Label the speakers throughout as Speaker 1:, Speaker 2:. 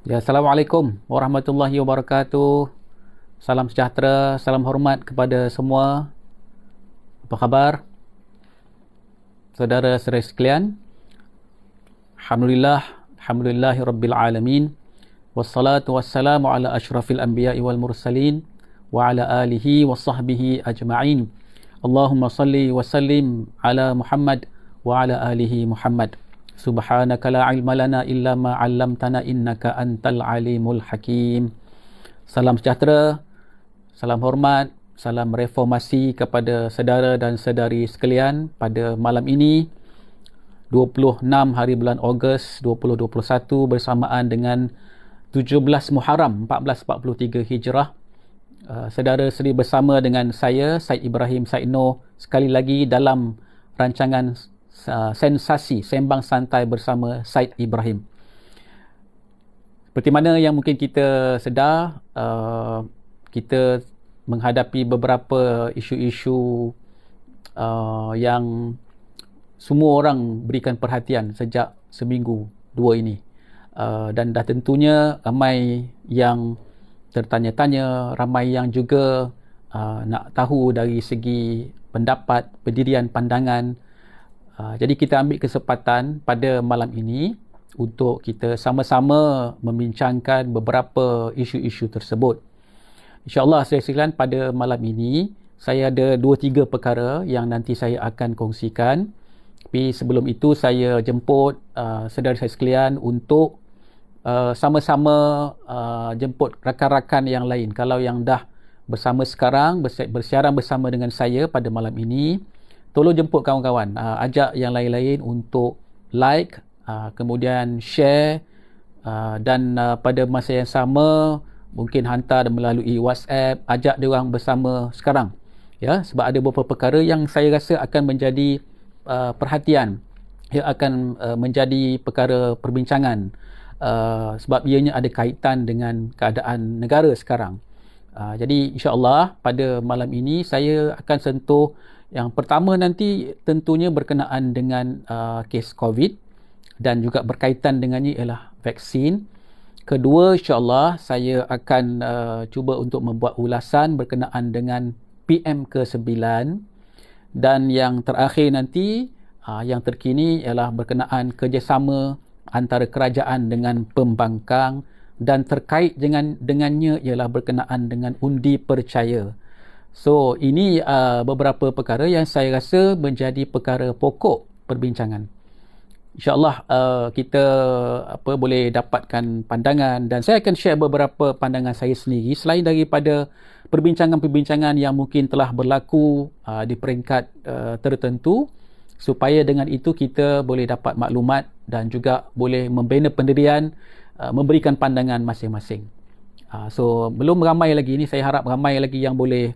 Speaker 1: Ya, Assalamualaikum warahmatullahi wabarakatuh. Salam sejahtera, salam hormat kepada semua. Apa khabar, saudara-saudara sekalian? Alhamdulillah, alhamdulillahi rabbil alamin. Wassalatu wassalamu ala asyrafil anbiya'i wal mursalin wa ala alihi wa sahbihi ajma'in. Allahumma salli wa sallim ala Muhammad wa ala alihi Muhammad. Subhanaka la ilma lana illa ma 'allamtana innaka antal alimul hakim. Salam sejahtera, salam hormat, salam reformasi kepada saudara dan saudari sekalian pada malam ini 26 hari bulan Ogos 2021 bersamaan dengan 17 Muharram 1443 Hijrah. Saudara seri bersama dengan saya Said Ibrahim Said Noh sekali lagi dalam rancangan sensasi sembang santai bersama Said Ibrahim. Seperti mana yang mungkin kita sedar, kita menghadapi beberapa isu-isu yang semua orang berikan perhatian sejak seminggu dua ini, dan dah tentunya ramai yang tertanya-tanya, ramai yang juga nak tahu dari segi pendapat, pendirian, pandangan. Jadi kita ambil kesempatan pada malam ini untuk kita sama-sama membincangkan beberapa isu-isu tersebut. InsyaAllah sekalian, pada malam ini saya ada 2-3 perkara yang nanti saya akan kongsikan. Tapi sebelum itu saya jemput saudara saya sekalian untuk sama-sama jemput rakan-rakan yang lain. Kalau yang dah bersama sekarang, bersiaran bersama dengan saya pada malam ini, tolong jemput kawan-kawan, ajak yang lain-lain untuk like, kemudian share, dan pada masa yang sama mungkin hantar melalui WhatsApp, ajak dia orang bersama sekarang, ya, sebab ada beberapa perkara yang saya rasa akan menjadi perhatian, ia akan menjadi perkara perbincangan, sebab ianya ada kaitan dengan keadaan negara sekarang. Jadi insya-Allah pada malam ini saya akan sentuh yang pertama, nanti tentunya berkenaan dengan kes COVID dan juga berkaitan dengannya ialah vaksin. Kedua, insya-Allah saya akan cuba untuk membuat ulasan berkenaan dengan PM ke-9, dan yang terakhir nanti yang terkini ialah berkenaan kerjasama antara kerajaan dengan pembangkang, dan terkait dengannya ialah berkenaan dengan undi percaya. So ini beberapa perkara yang saya rasa menjadi perkara pokok perbincangan. InsyaAllah kita boleh dapatkan pandangan, dan saya akan share beberapa pandangan saya sendiri selain daripada perbincangan-perbincangan yang mungkin telah berlaku di peringkat tertentu, supaya dengan itu kita boleh dapat maklumat dan juga boleh membina pendirian, memberikan pandangan masing-masing. So belum ramai lagi ni, saya harap ramai lagi yang boleh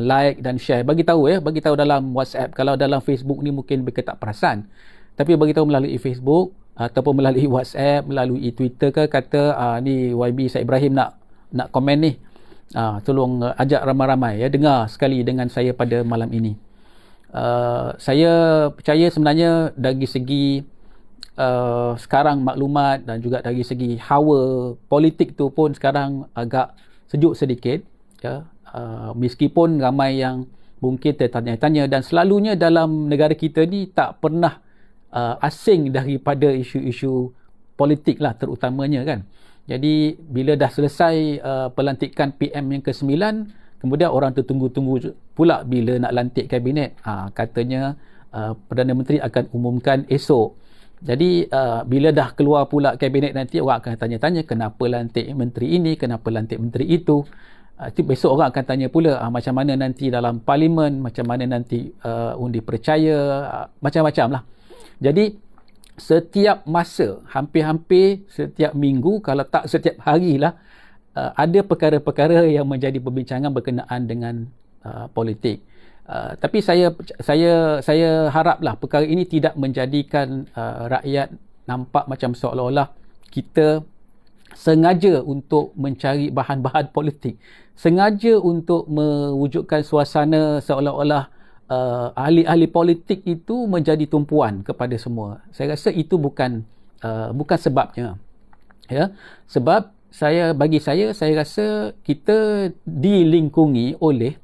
Speaker 1: like dan share. Bagi tahu dalam WhatsApp. Kalau dalam Facebook ni mungkin mereka tak perasan, tapi bagi tahu melalui Facebook ataupun melalui WhatsApp, melalui Twitter ke, kata ni YB Said Ibrahim nak komen ni, tolong ajak ramai-ramai ya dengar sekali dengan saya pada malam ini. Saya percaya sebenarnya dari segi sekarang maklumat dan juga dari segi hawa politik tu pun sekarang agak sejuk sedikit, ya. Meskipun ramai yang mungkin tertanya-tanya, dan selalunya dalam negara kita ni tak pernah asing daripada isu-isu politik lah terutamanya, kan. Jadi bila dah selesai pelantikan PM yang ke-9, kemudian orang tertunggu-tunggu pula bila nak lantik kabinet. Katanya Perdana Menteri akan umumkan esok. Jadi bila dah keluar pula kabinet, nanti orang akan tanya-tanya kenapa lantik menteri ini, kenapa lantik menteri itu. Besok orang akan tanya pula macam mana nanti dalam parlimen, macam mana nanti undi percaya, macam-macam lah. Jadi setiap masa, hampir-hampir setiap minggu, kalau tak setiap hari lah, ada perkara-perkara yang menjadi perbincangan berkenaan dengan politik. Tapi saya haraplah perkara ini tidak menjadikan rakyat nampak macam seolah-olah kita sengaja untuk mencari bahan-bahan politik, sengaja untuk mewujudkan suasana seolah-olah ahli-ahli politik itu menjadi tumpuan kepada semua. Saya rasa itu bukan sebabnya. Ya, sebab bagi saya rasa kita dilingkungi oleh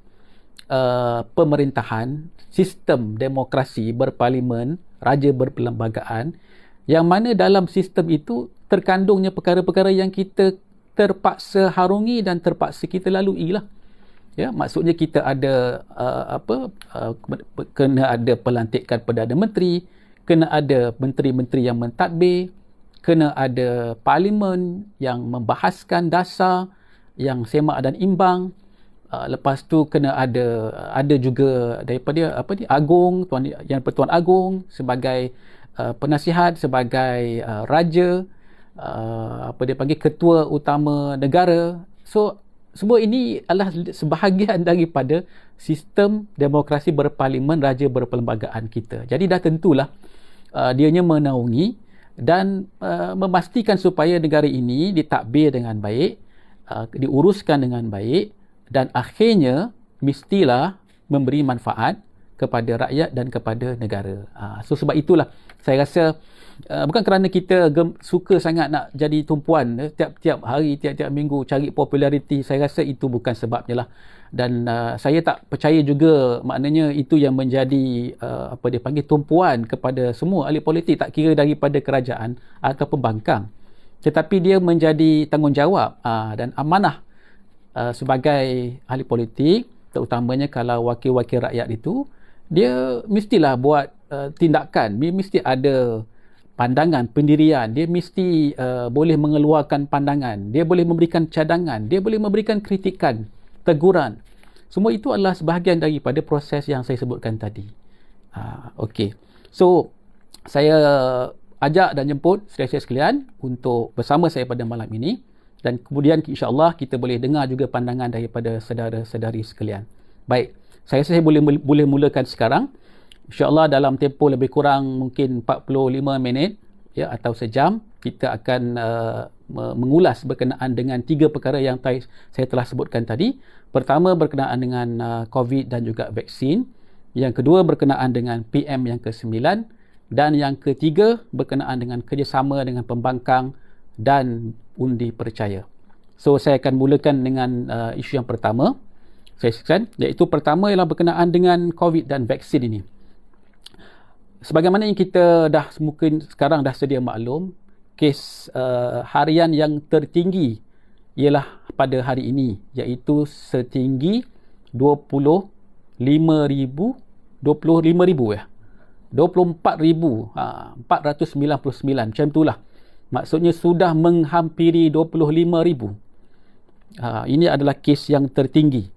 Speaker 1: pemerintahan, sistem demokrasi berparlimen, raja berperlembagaan, yang mana dalam sistem itu terkandungnya perkara-perkara yang kita terpaksa harungi dan terpaksa kita lalui lah. Ya, maksudnya kita ada kena ada pelantikan Perdana Menteri, kena ada menteri-menteri yang mentadbir, kena ada parlimen yang membahaskan dasar yang semak dan imbang. Lepas tu kena ada juga daripada agung, yang Pertuan Agong sebagai penasihat, sebagai raja, dia panggil ketua utama negara. So semua ini adalah sebahagian daripada sistem demokrasi berparlimen, raja berperlembagaan kita. Jadi dah tentulah dianya menaungi dan memastikan supaya negara ini ditadbir dengan baik, diuruskan dengan baik, dan akhirnya mestilah memberi manfaat kepada rakyat dan kepada negara. So sebab itulah saya rasa bukan kerana kita suka sangat nak jadi tumpuan tiap-tiap hari, tiap-tiap minggu cari populariti. Saya rasa itu bukan sebabnya lah. Dan saya tak percaya juga maknanya itu yang menjadi tumpuan kepada semua ahli politik, tak kira daripada kerajaan atau pembangkang. Tetapi dia menjadi tanggungjawab dan amanah sebagai ahli politik, terutamanya kalau wakil-wakil rakyat itu, dia mestilah buat tindakan, dia mesti ada pandangan, pendirian, dia mesti boleh mengeluarkan pandangan, dia boleh memberikan cadangan, dia boleh memberikan kritikan, teguran. Semua itu adalah sebahagian daripada proses yang saya sebutkan tadi. Okey. So saya ajak dan jemput saudara sekalian untuk bersama saya pada malam ini, dan kemudian insya-Allah kita boleh dengar juga pandangan daripada saudara-saudari sekalian. Baik, saya boleh mulakan sekarang. InsyaAllah dalam tempoh lebih kurang mungkin 45 minit ya, atau sejam, kita akan mengulas berkenaan dengan 3 perkara yang saya telah sebutkan tadi. Pertama berkenaan dengan COVID dan juga vaksin. Yang kedua berkenaan dengan PM yang ke-9. Dan yang ketiga berkenaan dengan kerjasama dengan pembangkang dan undi percaya. So saya akan mulakan dengan isu yang pertama, iaitu pertama ialah berkenaan dengan COVID dan vaksin ini. Sebagaimana yang kita mungkin sekarang dah sedia maklum, kes harian yang tertinggi ialah pada hari ini, iaitu setinggi 24,499 macam itulah. Maksudnya sudah menghampiri 25,000. Ini adalah kes yang tertinggi.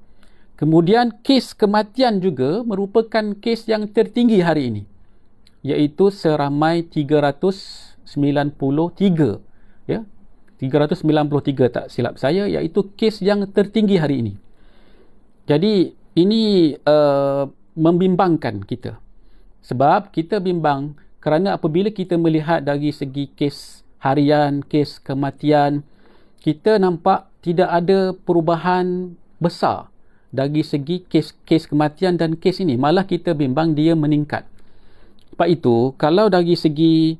Speaker 1: Kemudian kes kematian juga merupakan kes yang tertinggi hari ini, iaitu seramai 393, ya, 393 tak silap saya, iaitu kes yang tertinggi hari ini. Jadi ini membimbangkan kita, sebab kita bimbang kerana apabila kita melihat dari segi kes harian, kes kematian, kita nampak tidak ada perubahan besar dari segi kes kematian dan kes ini. Malah kita bimbang dia meningkat. Sebab itu, kalau dari segi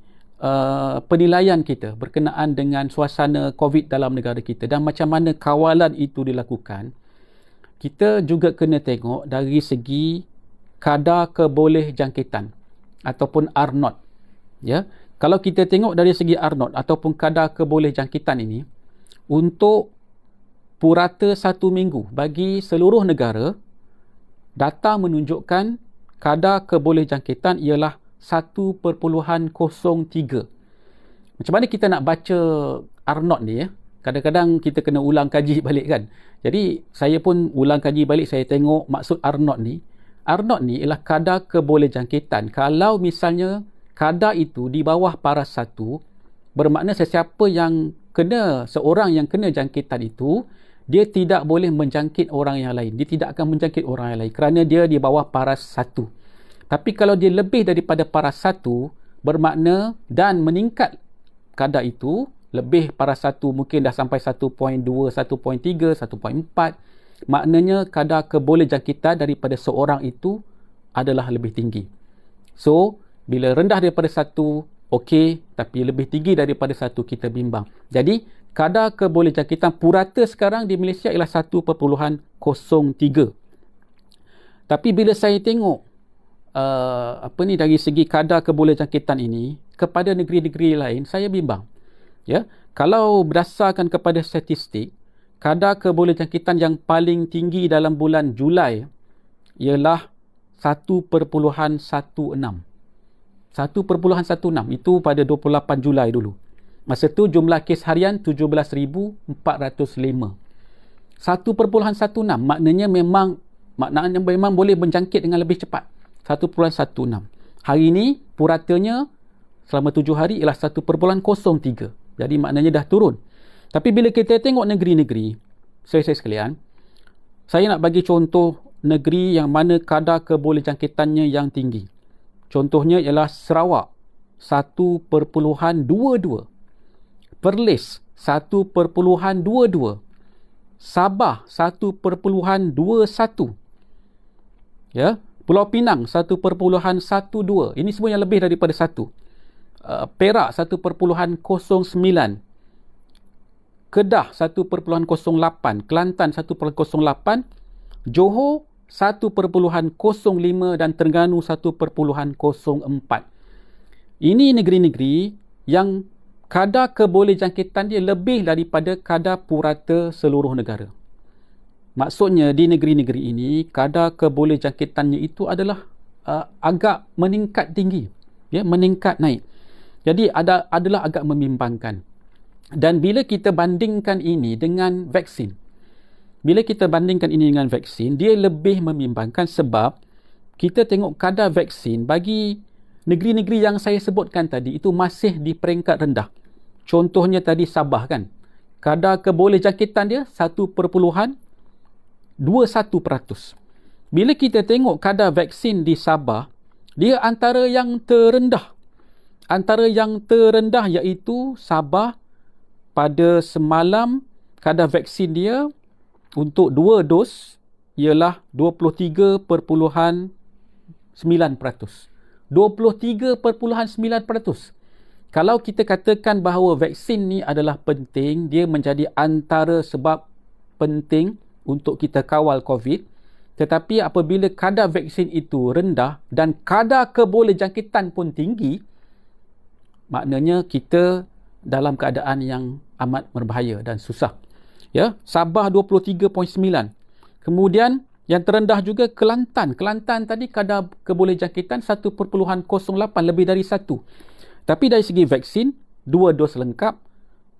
Speaker 1: penilaian kita berkenaan dengan suasana COVID dalam negara kita dan macam mana kawalan itu dilakukan, kita juga kena tengok dari segi kadar kebolehjangkitan ataupun R0. Ya, kalau kita tengok dari segi R0 ataupun kadar kebolehjangkitan ini, untuk purata 1 minggu bagi seluruh negara, data menunjukkan kadar kebolehjangkitan ialah 1.03. Macam mana kita nak baca R0 ni ya? Kadang-kadang kita kena ulang kaji balik kan. Jadi saya pun ulang kaji balik, saya tengok maksud R0 ni. R0 ni ialah kadar kebolehjangkitan. Kalau misalnya kadar itu di bawah paras 1, bermakna sesiapa yang kena, seorang yang kena jangkitan itu, dia tidak boleh menjangkit orang yang lain. Dia tidak akan menjangkit orang yang lain kerana dia di bawah paras 1. Tapi kalau dia lebih daripada paras 1, bermakna dan meningkat kadar itu, lebih paras 1 mungkin dah sampai 1.2, 1.3, 1.4, maknanya kadar kebolehjangkitan daripada seorang itu adalah lebih tinggi. So bila rendah daripada 1, okey, tapi lebih tinggi daripada 1 kita bimbang. Jadi kadar kebolehjangkitan purata sekarang di Malaysia ialah 1.03. Tapi bila saya tengok dari segi kadar kebolehjangkitan ini kepada negeri-negeri lain, saya bimbang. Ya, kalau berdasarkan kepada statistik, kadar kebolehjangkitan yang paling tinggi dalam bulan Julai ialah 1.16. 1.16 itu pada 28 Julai dulu. Masa tu jumlah kes harian 17,405. 1.16 maknanya memang boleh menjangkit dengan lebih cepat. 1.16. Hari ini puratanya selama 7 hari ialah 1.03. Jadi maknanya dah turun. Tapi bila kita tengok negeri-negeri, saya sekalian, saya nak bagi contoh negeri yang mana kadar kebolehjangkitannya yang tinggi. Contohnya ialah Sarawak 1.22, Perlis 1.22, Sabah 1.21, ya, Pulau Pinang 1.12. Ini semua yang lebih daripada 1. Perak 1.09, Kedah 1.08, Kelantan 1.08, Johor 1.05 dan Terengganu 1.04. Ini negeri-negeri yang kadar kebolehjangkitan dia lebih daripada kadar purata seluruh negara. Maksudnya di negeri-negeri ini kadar kebolehjangkitannya itu adalah agak meningkat tinggi, ya, meningkat naik. Jadi adalah agak membimbangkan. Dan bila kita bandingkan ini dengan vaksin, dia lebih membimbangkan sebab kita tengok kadar vaksin bagi negeri-negeri yang saya sebutkan tadi itu masih di peringkat rendah. Contohnya tadi Sabah kan, kadar kebolehjangkitan dia 1.21%. Bila kita tengok kadar vaksin di Sabah, dia antara yang terendah. Iaitu Sabah pada semalam kadar vaksin dia untuk 2 dos ialah 23.9%. 23.9%. Kalau kita katakan bahawa vaksin ni adalah penting, dia menjadi antara sebab penting untuk kita kawal COVID. Tetapi apabila kadar vaksin itu rendah dan kadar kebolehjangkitan pun tinggi, maknanya kita dalam keadaan yang amat berbahaya dan susah. Ya, Sabah 23.9. Kemudian yang terendah juga Kelantan. Kelantan tadi kadar kebolehjangkitan 1.08, lebih dari 1. Tapi dari segi vaksin, 2 dos lengkap,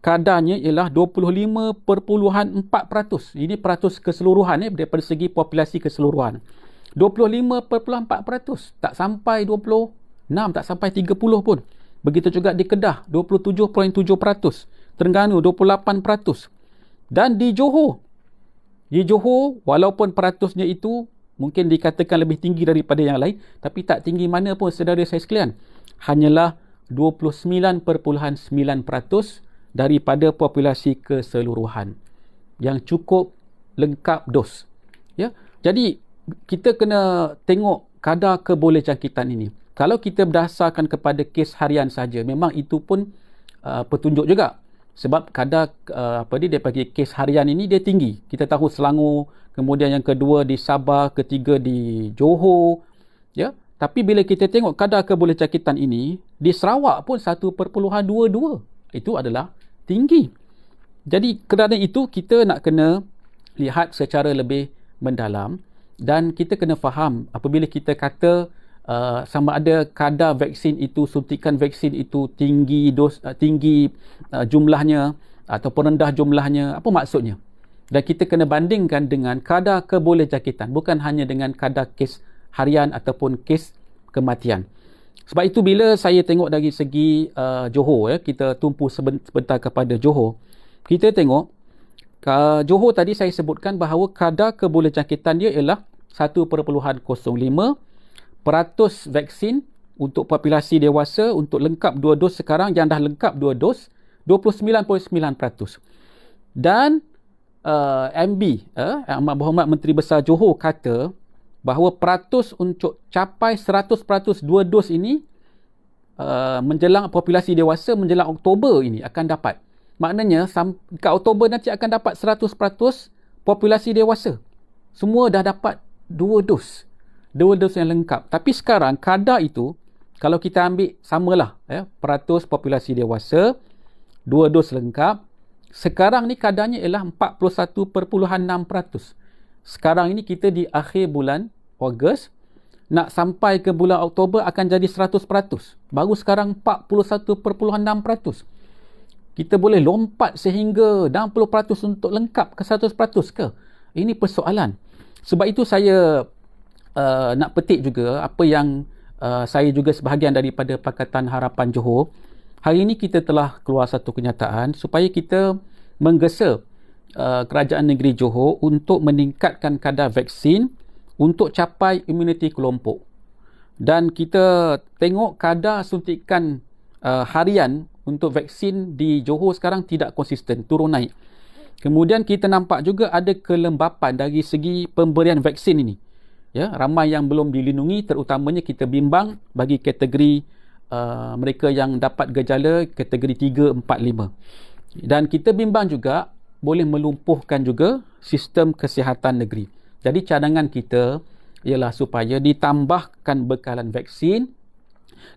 Speaker 1: kadarnya ialah 25.4%. Ini peratus keseluruhan daripada segi populasi keseluruhan. 25.4%, tak sampai 26, tak sampai 30 pun. Begitu juga di Kedah 27.7%, Terengganu 28%. Dan di Johor walaupun peratusnya itu mungkin dikatakan lebih tinggi daripada yang lain, tapi tak tinggi mana pun saudara saya sekalian. Hanyalah 29.9% daripada populasi keseluruhan yang cukup lengkap dos. Ya, jadi kita kena tengok kadar kebolehjangkitan ini. Kalau kita berdasarkan kepada kes harian saja, memang itu pun petunjuk juga. Sebab kadar dia panggil kes harian ini dia tinggi. Kita tahu Selangor, kemudian yang kedua di Sabah, ketiga di Johor, ya. Tapi bila kita tengok kadar kebolehjangkitan ini di Sarawak pun 1.22. Itu adalah tinggi. Jadi kerana itu kita nak kena lihat secara lebih mendalam dan kita kena faham apabila kita kata sama ada kadar vaksin itu, suntikan vaksin itu tinggi jumlahnya ataupun rendah jumlahnya, apa maksudnya? Dan kita kena bandingkan dengan kadar kebolehjangkitan, bukan hanya dengan kadar kes harian ataupun kes kematian. Sebab itu bila saya tengok dari segi Johor, kita tumpu sebentar kepada Johor, kita tengok Johor tadi saya sebutkan bahawa kadar kebolehjangkitan dia ialah 1.05%. Peratus vaksin untuk populasi dewasa untuk lengkap 2 dos sekarang yang dah lengkap 2 dos 29.9%. Dan MB Amat Berhormat Menteri Besar Johor kata bahawa peratus untuk capai 100% 2 dos ini menjelang populasi dewasa menjelang Oktober ini akan dapat. Maknanya kat Oktober nanti akan dapat 100% populasi dewasa. Semua dah dapat 2 dos. 2 dos yang lengkap. Tapi sekarang kadar itu kalau kita ambil samalah peratus populasi dewasa, 2 dos lengkap. Sekarang ni kadarnya ialah 41.6%. Sekarang ini kita di akhir bulan Ogos, nak sampai ke bulan Oktober akan jadi 100%. Baru sekarang 41.6%. Kita boleh lompat sehingga 60% untuk lengkap ke 100% ke? Ini persoalan. Sebab itu saya nak petik juga apa yang saya juga sebahagian daripada Pakatan Harapan Johor. Hari ini kita telah keluar satu kenyataan supaya kita menggesa kerajaan negeri Johor untuk meningkatkan kadar vaksin untuk capai imuniti kelompok. Dan kita tengok kadar suntikan harian untuk vaksin di Johor sekarang tidak konsisten, turun naik. Kemudian kita nampak juga ada kelembapan dari segi pemberian vaksin ini. Ya, ramai yang belum dilindungi, terutamanya kita bimbang bagi kategori mereka yang dapat gejala kategori 3, 4, 5. Dan kita bimbang juga boleh melumpuhkan juga sistem kesihatan negeri. Jadi cadangan kita ialah supaya ditambahkan bekalan vaksin,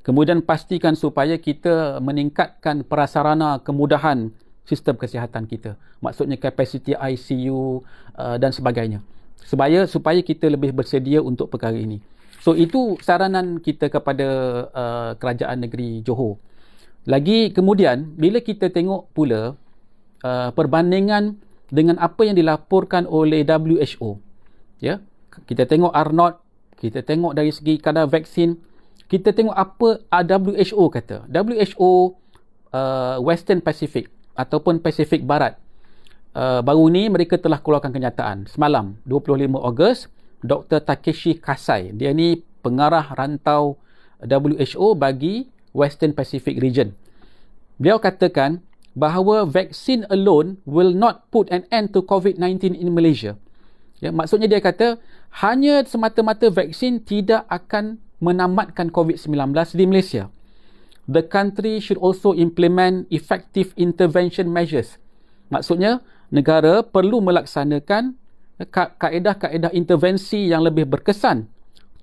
Speaker 1: kemudian pastikan supaya kita meningkatkan prasarana kemudahan sistem kesihatan kita. Maksudnya kapasiti ICU dan sebagainya. Supaya kita lebih bersedia untuk perkara ini. So itu saranan kita kepada kerajaan negeri Johor. Lagi kemudian bila kita tengok pula perbandingan dengan apa yang dilaporkan oleh WHO, ya, kita tengok R0, kita tengok dari segi kadar vaksin, kita tengok apa WHO kata. WHO Western Pacific ataupun Pasifik Barat, baru ni mereka telah keluarkan kenyataan semalam 25 Ogos. Dr. Takeshi Kasai, dia ni pengarah rantau WHO bagi Western Pacific Region. Beliau katakan bahawa vaksin alone will not put an end to COVID-19 in Malaysia. Ya, maksudnya dia kata hanya semata-mata vaksin tidak akan menamatkan COVID-19 di Malaysia. The country should also implement effective intervention measures. Maksudnya negara perlu melaksanakan kaedah-kaedah intervensi yang lebih berkesan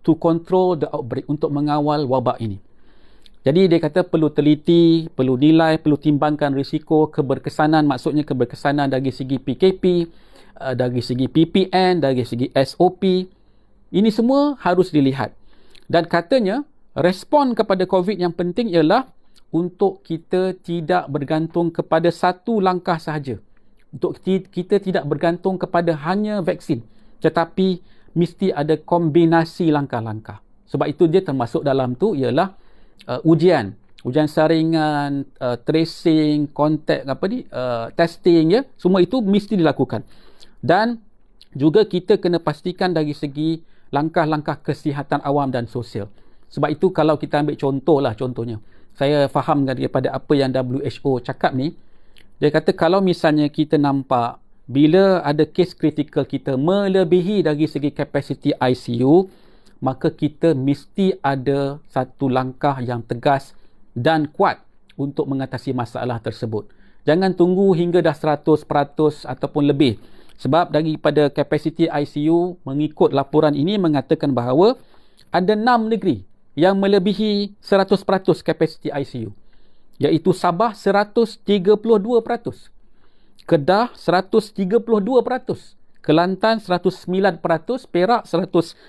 Speaker 1: to control the outbreak, untuk mengawal wabak ini. Jadi dia kata perlu teliti, perlu nilai, perlu timbangkan risiko keberkesanan, maksudnya keberkesanan dari segi PKP, dari segi PPN, dari segi SOP. Ini semua harus dilihat. Dan katanya respon kepada COVID yang penting ialah untuk kita tidak bergantung kepada satu langkah sahaja. Untuk kita tidak bergantung kepada hanya vaksin, tetapi mesti ada kombinasi langkah-langkah. Sebab itu dia termasuk dalam tu ialah ujian saringan, tracing, kontak testing, ya, semua itu mesti dilakukan. Dan juga kita kena pastikan dari segi langkah-langkah kesihatan awam dan sosial. Sebab itu kalau kita ambil contohnya, saya faham daripada apa yang WHO cakap ni. Dia kata kalau misalnya kita nampak bila ada kes kritikal kita melebihi dari segi kapasiti ICU, maka kita mesti ada satu langkah yang tegas dan kuat untuk mengatasi masalah tersebut. Jangan tunggu hingga dah 100% ataupun lebih. Sebab daripada kapasiti ICU, mengikut laporan ini mengatakan bahawa ada 6 negeri yang melebihi 100% kapasiti ICU. Iaitu Sabah 132%, Kedah 132%, Kelantan 109%, Perak 106%,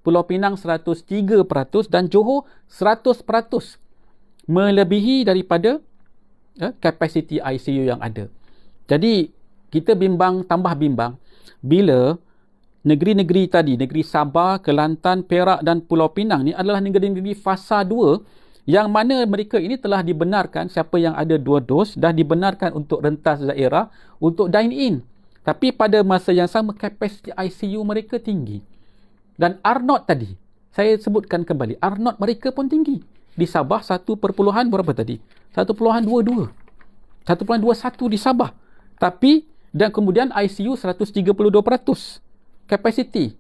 Speaker 1: Pulau Pinang 103% dan Johor 100% melebihi daripada kapasiti ICU yang ada. Jadi kita tambah bimbang bila negeri-negeri tadi, negeri Sabah, Kelantan, Perak dan Pulau Pinang ni adalah negeri-negeri fasa 2 yang mana mereka ini telah dibenarkan, siapa yang ada 2 dos dah dibenarkan untuk rentas daerah untuk dine in. Tapi pada masa yang sama kapasiti ICU mereka tinggi. Dan R0 tadi, saya sebutkan kembali, R0 mereka pun tinggi. Di Sabah 1, berapa tadi? 1.22. 1.21 di Sabah. Tapi dan kemudian ICU 132% kapasiti.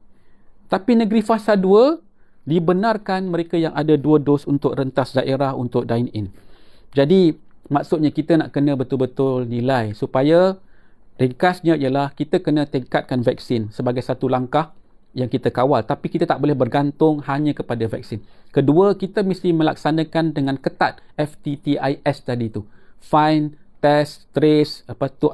Speaker 1: Tapi negeri fasa 2 dibenarkan mereka yang ada 2 dos untuk rentas daerah untuk dine in. Jadi maksudnya kita nak kena betul-betul nilai supaya ringkasnya ialah kita kena tingkatkan vaksin sebagai satu langkah yang kita kawal, tapi kita tak boleh bergantung hanya kepada vaksin. Kedua, kita mesti melaksanakan dengan ketat FTTIS tadi tu. Find, test, trace,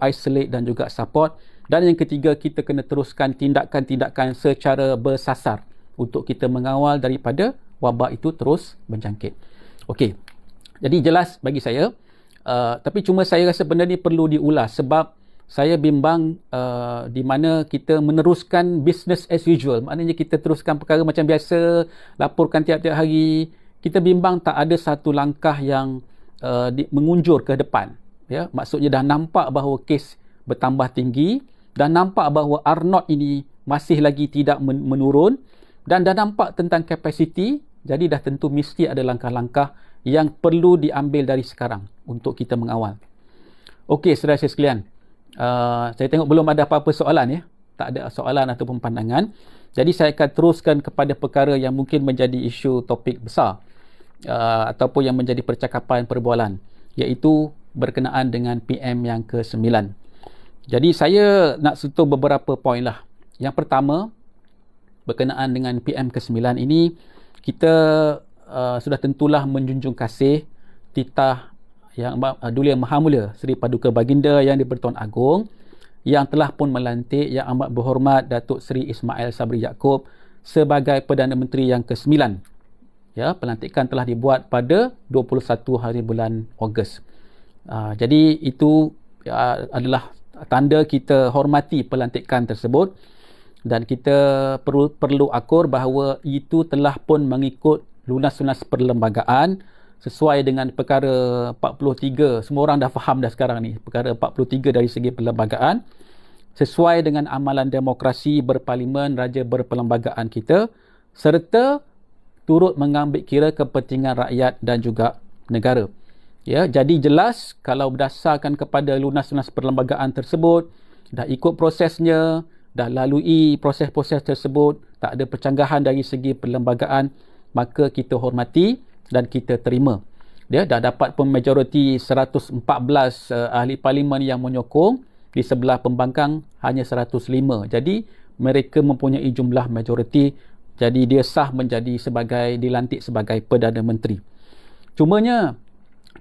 Speaker 1: isolate dan juga support. Dan yang ketiga, kita kena teruskan tindakan-tindakan secara bersasar untuk kita mengawal daripada wabak itu terus berjangkit. Okey. Jadi jelas bagi saya, tapi cuma saya rasa benda ni perlu diulas sebab saya bimbang di mana kita meneruskan business as usual. Maknanya kita teruskan perkara macam biasa, laporkan tiap-tiap hari. Kita bimbang tak ada satu langkah yang mengunjur ke depan. Ya, maksudnya dah nampak bahawa kes bertambah tinggi, dah nampak bahawa R0 ini masih lagi tidak menurun dan dah nampak tentang kapasiti. Jadi dah tentu mesti ada langkah-langkah yang perlu diambil dari sekarang untuk kita mengawal. Okey, saudara sekalian. Saya tengok belum ada apa-apa soalan ya. Tak ada soalan ataupun pandangan. Jadi saya akan teruskan kepada perkara yang mungkin menjadi isu topik besar ataupun yang menjadi percakapan perbualan, iaitu berkenaan dengan PM yang ke-9. Jadi saya nak sentuh beberapa poin lah. Yang pertama, berkenaan dengan PM ke-9 ini, kita sudah tentulah menjunjung kasih titah yang Duli Yang Maha Mulia Seri Paduka Baginda Yang di-Pertuan Agong yang telah pun melantik Yang Amat Berhormat Datuk Seri Ismail Sabri Yaakob sebagai Perdana Menteri yang ke-9. Ya, pelantikan telah dibuat pada 21 hari bulan Ogos. Jadi itu adalah tanda kita hormati pelantikan tersebut dan kita perlu akur bahawa itu telah pun mengikut lunas-lunas perlembagaan sesuai dengan perkara 43. Semua orang dah faham dah sekarang ni. Perkara 43 dari segi perlembagaan. Sesuai dengan amalan demokrasi berparlimen, raja berperlembagaan kita. Serta turut mengambil kira kepentingan rakyat dan juga negara. Ya, jadi jelas kalau berdasarkan kepada lunas-lunas perlembagaan tersebut, dah ikut prosesnya, dah lalui proses-proses tersebut, tak ada percanggahan dari segi perlembagaan, maka kita hormati dan kita terima. Dia dah dapat pun majoriti 114 ahli parlimen yang menyokong, di sebelah pembangkang hanya 105. Jadi mereka mempunyai jumlah majoriti, jadi dia sah menjadi dilantik sebagai Perdana Menteri. Cumanya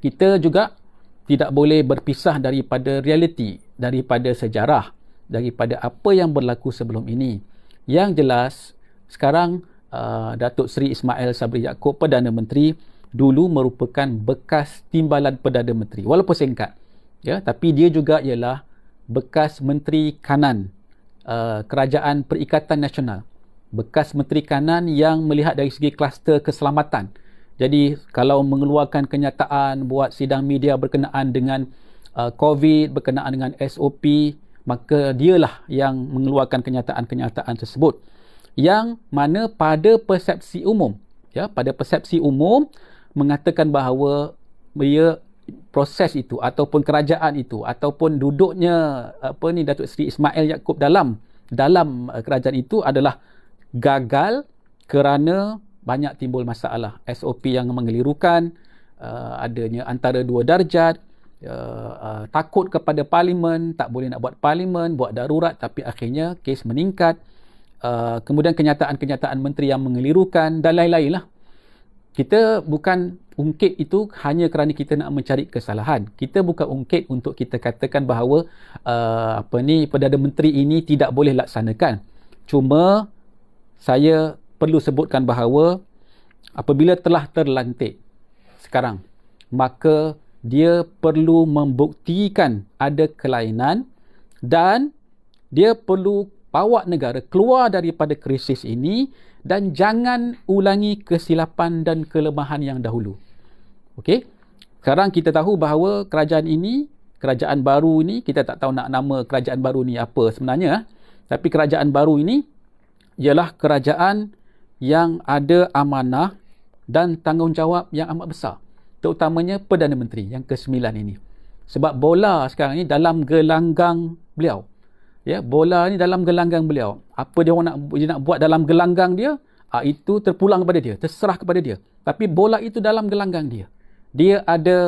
Speaker 1: kita juga tidak boleh berpisah daripada realiti, daripada sejarah, daripada apa yang berlaku sebelum ini. Yang jelas sekarang Datuk Seri Ismail Sabri Yaakob Perdana Menteri dulu merupakan bekas timbalan Perdana Menteri walaupun singkat, ya, tapi dia juga ialah bekas Menteri Kanan Kerajaan Perikatan Nasional, bekas Menteri Kanan yang melihat dari segi kluster keselamatan. Jadi kalau mengeluarkan kenyataan buat sidang media berkenaan dengan COVID, berkenaan dengan SOP, maka dialah yang mengeluarkan kenyataan-kenyataan tersebut, yang mana pada persepsi umum, ya, pada persepsi umum mengatakan bahawa proses itu ataupun kerajaan itu ataupun duduknya Datuk Seri Ismail Yaakob dalam kerajaan itu adalah gagal kerana banyak timbul masalah, SOP yang mengelirukan, adanya antara 2 darjat, takut kepada parlimen, tak boleh nak buat parlimen, buat darurat, tapi akhirnya kes meningkat. Kemudian kenyataan-kenyataan menteri yang mengelirukan dan lain-lain lah. Kita bukan ungkit itu hanya kerana kita nak mencari kesalahan. Kita bukan ungkit untuk kita katakan bahawa Perdana Menteri ini tidak boleh laksanakan. Cuma saya perlu sebutkan bahawa apabila telah terlantik sekarang, maka dia perlu membuktikan ada kelainan dan dia perlu bawa negara keluar daripada krisis ini dan jangan ulangi kesilapan dan kelemahan yang dahulu. Okey? Sekarang kita tahu bahawa kerajaan baru ini, kita tak tahu nak nama kerajaan baru ni apa sebenarnya, tapi kerajaan baru ini ialah kerajaan yang ada amanah dan tanggungjawab yang amat besar, terutamanya Perdana Menteri yang ke-9 ini. Sebab bola sekarang ni dalam gelanggang beliau. Ya, bola ni dalam gelanggang beliau. Apa dia nak buat dalam gelanggang dia, itu terpulang kepada dia, terserah kepada dia. Tapi bola itu dalam gelanggang dia. Dia ada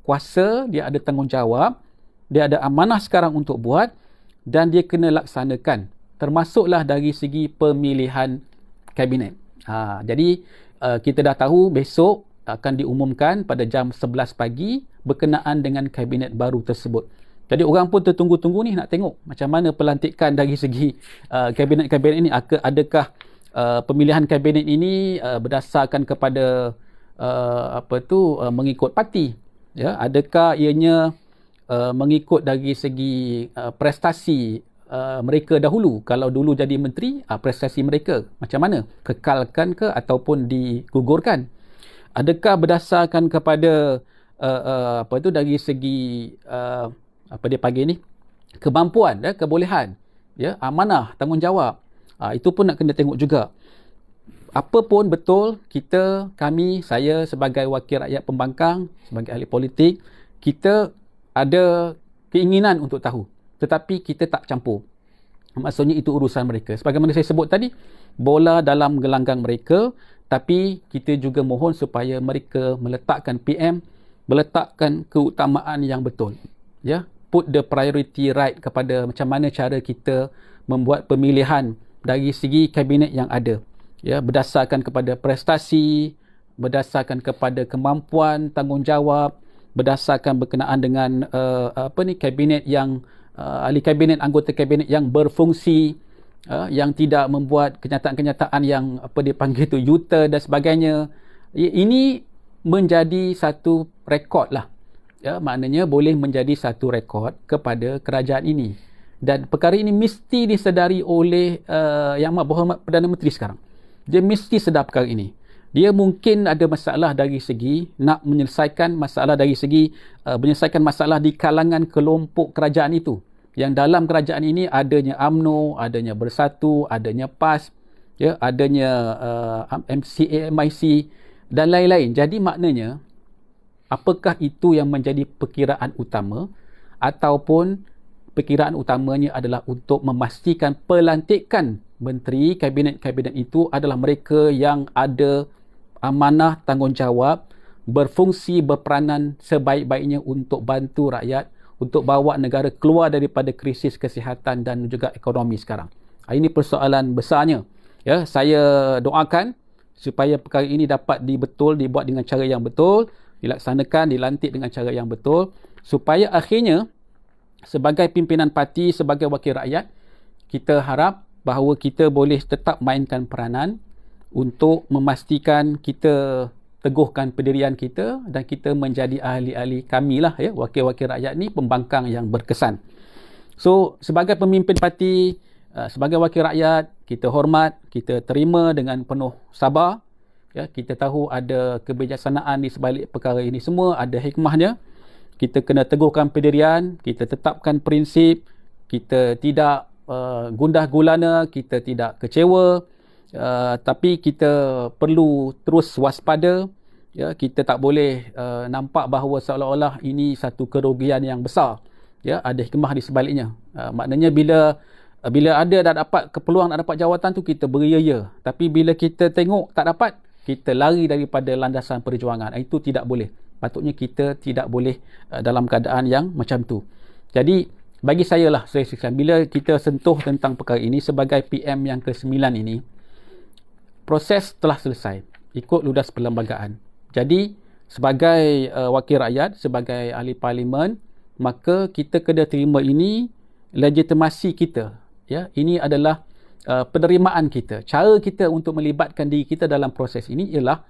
Speaker 1: kuasa, dia ada tanggungjawab, dia ada amanah sekarang untuk buat, dan dia kena laksanakan. Termasuklah dari segi pemilihan kabinet. Jadi kita dah tahu besok akan diumumkan pada jam 11 pagi berkenaan dengan kabinet baru tersebut. Jadi orang pun tertunggu-tunggu ni nak tengok macam mana pelantikan dari segi kabinet-kabinet ini. Adakah pemilihan kabinet ini berdasarkan kepada mengikut parti, ya? Adakah ianya mengikut dari segi prestasi mereka dahulu? Kalau dulu jadi menteri, prestasi mereka macam mana? Kekalkan ke ataupun digugurkan? Adakah berdasarkan kepada dari segi apa dia panggil ni, kemampuan, kebolehan, ya, amanah, tanggungjawab? Itu pun nak kena tengok juga. Apa pun betul, saya sebagai wakil rakyat pembangkang, sebagai ahli politik, kita ada keinginan untuk tahu, tetapi kita tak campur. Maksudnya itu urusan mereka. Sebagaimana saya sebut tadi, bola dalam gelanggang mereka, tapi kita juga mohon supaya mereka meletakkan PM, meletakkan keutamaan yang betul, ya. Put the priority right kepada macam mana cara kita membuat pemilihan dari segi kabinet yang ada, ya, berdasarkan kepada prestasi, berdasarkan kepada kemampuan, tanggungjawab, berdasarkan berkenaan dengan kabinet yang ahli kabinet, anggota kabinet yang berfungsi, yang tidak membuat kenyataan-kenyataan yang dipanggil tu U-turn dan sebagainya. Ini menjadi satu rekod lah, ya, maknanya boleh menjadi satu rekod kepada kerajaan ini, dan perkara ini mesti disedari oleh Yang Amat Berhormat Perdana Menteri sekarang. Dia mesti sedar perkara ini. Dia mungkin ada masalah dari segi nak menyelesaikan masalah dari segi menyelesaikan masalah di kalangan kelompok kerajaan itu. Yang dalam kerajaan ini adanya UMNO, adanya Bersatu, adanya PAS, ya, adanya MCA, MIC dan lain-lain. Jadi maknanya, apakah itu yang menjadi perkiraan utama, ataupun perkiraan utamanya adalah untuk memastikan pelantikan menteri, kabinet-kabinet itu adalah mereka yang ada amanah, tanggungjawab, berfungsi, berperanan sebaik-baiknya untuk bantu rakyat, untuk bawa negara keluar daripada krisis kesihatan dan juga ekonomi sekarang. Ini persoalan besarnya. Ya, saya doakan supaya perkara ini dapat dibuat dengan cara yang betul, dilaksanakan, dilantik dengan cara yang betul, supaya akhirnya sebagai pimpinan parti, sebagai wakil rakyat, kita harap bahawa kita boleh tetap mainkan peranan untuk memastikan kita teguhkan pendirian kita dan kita menjadi ahli-ahli, kamilah, ya, wakil-wakil rakyat ni pembangkang yang berkesan. So sebagai pemimpin parti, sebagai wakil rakyat, kita hormat, kita terima dengan penuh sabar, ya. Kita tahu ada kebijaksanaan di sebalik perkara ini semua, ada hikmahnya. Kita kena teguhkan pendirian, kita tetapkan prinsip, kita tidak gundah gulana, kita tidak kecewa, tapi kita perlu terus waspada, ya. Kita tak boleh nampak bahawa seolah-olah ini satu kerugian yang besar, ya. Ada hikmah di sebaliknya. Maknanya bila ada dah dapat peluang nak dapat jawatan tu, kita beria-ia, tapi bila kita tengok tak dapat, kita lari daripada landasan perjuangan. Itu tidak boleh. Patutnya kita tidak boleh dalam keadaan yang macam tu. Jadi bagi saya lah, bila kita sentuh tentang perkara ini sebagai PM yang ke-9 ini, proses telah selesai ikut ludas perlembagaan. Jadi sebagai wakil rakyat, sebagai ahli parlimen, maka kita kena terima ini legitimasi kita, ya. Ini adalah penerimaan kita. Cara kita untuk melibatkan diri kita dalam proses ini ialah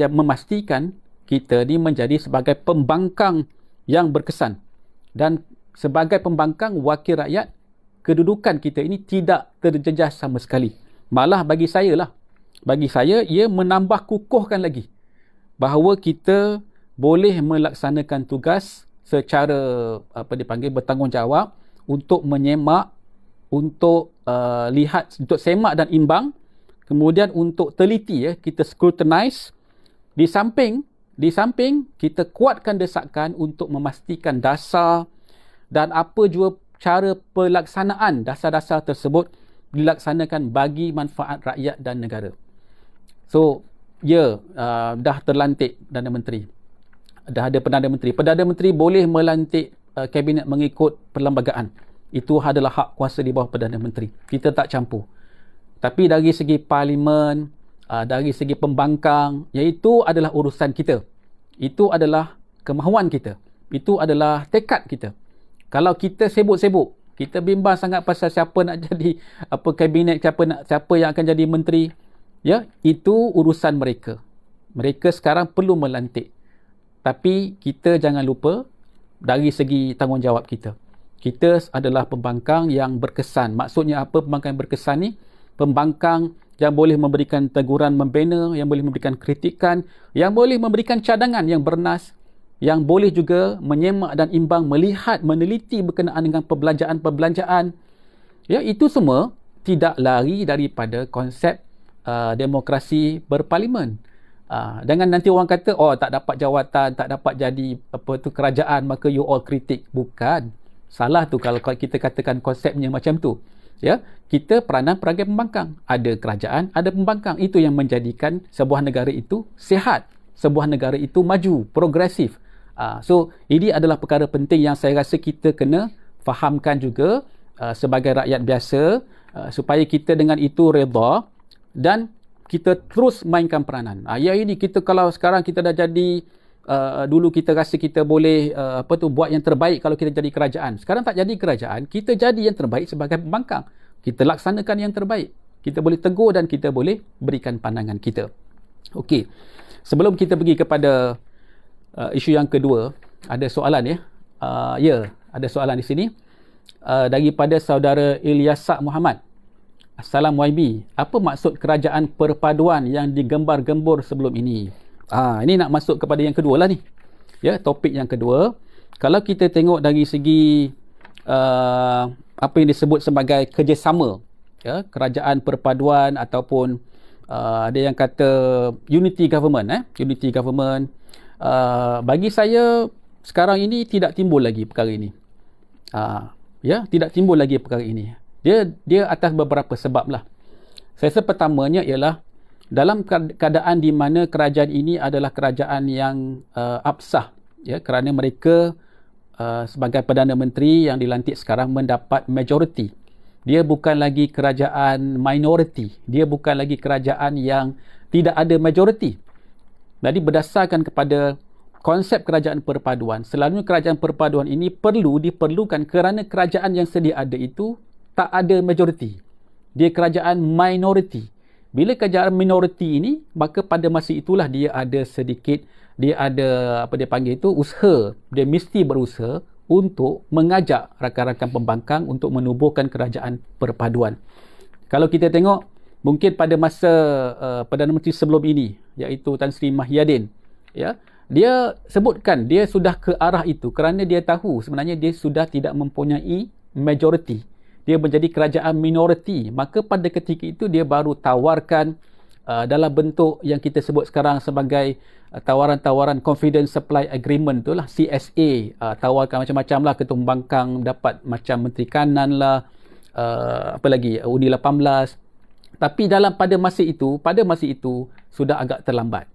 Speaker 1: memastikan kita ni menjadi sebagai pembangkang yang berkesan, dan sebagai pembangkang wakil rakyat, kedudukan kita ini tidak terjejas sama sekali. Malah bagi saya, ia menambah kukuhkan lagi bahawa kita boleh melaksanakan tugas secara bertanggungjawab, untuk menyemak, untuk lihat, untuk semak dan imbang, kemudian untuk teliti, ya, kita scrutinize. Di samping kita kuatkan desakan untuk memastikan dasar dan apa jua cara pelaksanaan dasar-dasar tersebut dilaksanakan bagi manfaat rakyat dan negara. So dah terlantik Perdana Menteri, dah ada Perdana Menteri. Perdana Menteri boleh melantik kabinet mengikut perlembagaan. Itu adalah hak kuasa di bawah Perdana Menteri. Kita tak campur. Tapi dari segi parlimen, dari segi pembangkang, iaitu adalah urusan kita. Itu adalah kemahuan kita. Itu adalah tekad kita. Kalau kita sibuk-sibuk, kita bimbang sangat pasal siapa nak jadi kabinet, siapa yang akan jadi menteri, ya, itu urusan mereka. Mereka sekarang perlu melantik. Tapi kita jangan lupa dari segi tanggungjawab kita. Kita adalah pembangkang yang berkesan. Maksudnya apa pembangkang yang berkesan ni? Pembangkang yang boleh memberikan teguran membina, yang boleh memberikan kritikan, yang boleh memberikan cadangan yang bernas, yang boleh juga menyemak dan imbang, melihat, meneliti berkenaan dengan perbelanjaan. Ya, itu semua tidak lari daripada konsep demokrasi berparlimen. Jangan nanti orang kata, oh tak dapat jawatan, tak dapat jadi kerajaan, maka you all kritik. Bukan. Salah tu kalau kita katakan konsepnya macam tu. Ya, kita peranan perangai pembangkang. Ada kerajaan, ada pembangkang. Itu yang menjadikan sebuah negara itu sihat, sebuah negara itu maju, progresif. So ini adalah perkara penting yang saya rasa kita kena fahamkan juga sebagai rakyat biasa, supaya kita dengan itu redha dan kita terus mainkan peranan. Ini kita, kalau sekarang kita dah jadi, dulu kita rasa kita boleh buat yang terbaik kalau kita jadi kerajaan. Sekarang tak jadi kerajaan, kita jadi yang terbaik sebagai pembangkang. Kita laksanakan yang terbaik. Kita boleh tegur dan kita boleh berikan pandangan kita. Okey. Sebelum kita pergi kepada isu yang kedua, ada soalan ya. Ada soalan di sini daripada saudara Ilyasak Muhammad. Assalam YB, apa maksud kerajaan perpaduan yang digembar-gembur sebelum ini? Ini nak masuk kepada yang kedua lah ni. Ya, topik yang kedua. Kalau kita tengok dari segi apa yang disebut sebagai kerjasama, ya, kerajaan perpaduan ataupun ada yang kata unity government, unity government. Bagi saya sekarang ini tidak timbul lagi perkara ini. Tidak timbul lagi perkara ini. Dia atas beberapa sebab lah. Saya rasa pertamanya ialah dalam keadaan di mana kerajaan ini adalah kerajaan yang absah, ya, kerana mereka sebagai Perdana Menteri yang dilantik sekarang mendapat majoriti. Dia bukan lagi kerajaan minoriti. Dia bukan lagi kerajaan yang tidak ada majoriti. Jadi berdasarkan kepada konsep kerajaan perpaduan, selalunya kerajaan perpaduan ini diperlukan kerana kerajaan yang sedia ada itu tak ada majoriti. Dia kerajaan minoriti. Bila kerajaan minoriti ini, maka pada masa itulah dia ada usaha. Dia mesti berusaha untuk mengajak rakan-rakan pembangkang untuk menubuhkan kerajaan perpaduan. Kalau kita tengok, mungkin pada masa Perdana Menteri sebelum ini, iaitu Tan Sri Mahyadin, ya, dia sebutkan dia sudah ke arah itu kerana dia tahu sebenarnya dia sudah tidak mempunyai majoriti. Dia menjadi kerajaan minoriti. Maka pada ketika itu dia baru tawarkan dalam bentuk yang kita sebut sekarang sebagai tawaran-tawaran Confidence Supply Agreement tu lah, CSA. Tawarkan macam-macam lah, ketua pembangkang dapat macam Menteri Kanan lah, Undi 18. Tapi pada masa itu sudah agak terlambat.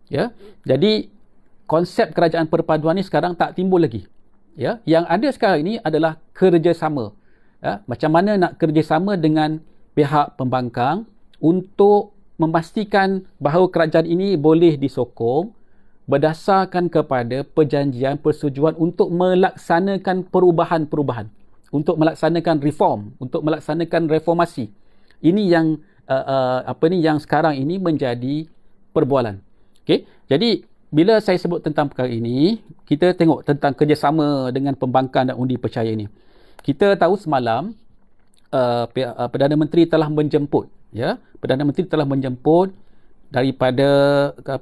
Speaker 1: Ya. Jadi konsep kerajaan perpaduan ni sekarang tak timbul lagi. Ya, yang ada sekarang ini adalah kerjasama. Ya, macam mana nak kerjasama dengan pihak pembangkang untuk memastikan bahawa kerajaan ini boleh disokong berdasarkan kepada perjanjian persetujuan untuk melaksanakan perubahan-perubahan, untuk melaksanakan reform, untuk melaksanakan reformasi. Ini yang yang sekarang ini menjadi perbualan. Okey. Jadi bila saya sebut tentang perkara ini, kita tengok tentang kerjasama dengan pembangkang dan undi percaya ini. Kita tahu semalam Perdana Menteri telah menjemput, ya, Perdana Menteri telah menjemput daripada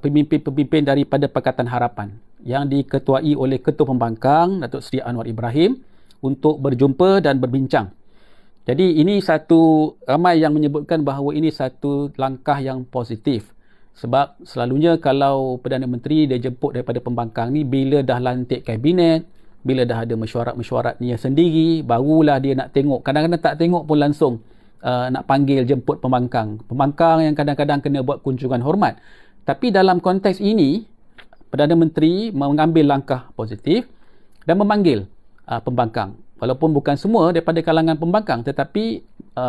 Speaker 1: pemimpin-pemimpin daripada Pakatan Harapan yang diketuai oleh Ketua Pembangkang Datuk Seri Anwar Ibrahim untuk berjumpa dan berbincang. Jadi ini ramai yang menyebutkan bahawa ini satu langkah yang positif. Sebab selalunya kalau Perdana Menteri dia jemput daripada pembangkang ni bila dah lantik kabinet, bila dah ada mesyuarat-mesyuarat dia sendiri, barulah dia nak tengok. Kadang-kadang tak tengok pun langsung nak panggil jemput pembangkang yang kadang-kadang kena buat kunjungan hormat. Tapi dalam konteks ini, Perdana Menteri mengambil langkah positif dan memanggil pembangkang. Walaupun bukan semua daripada kalangan pembangkang, tetapi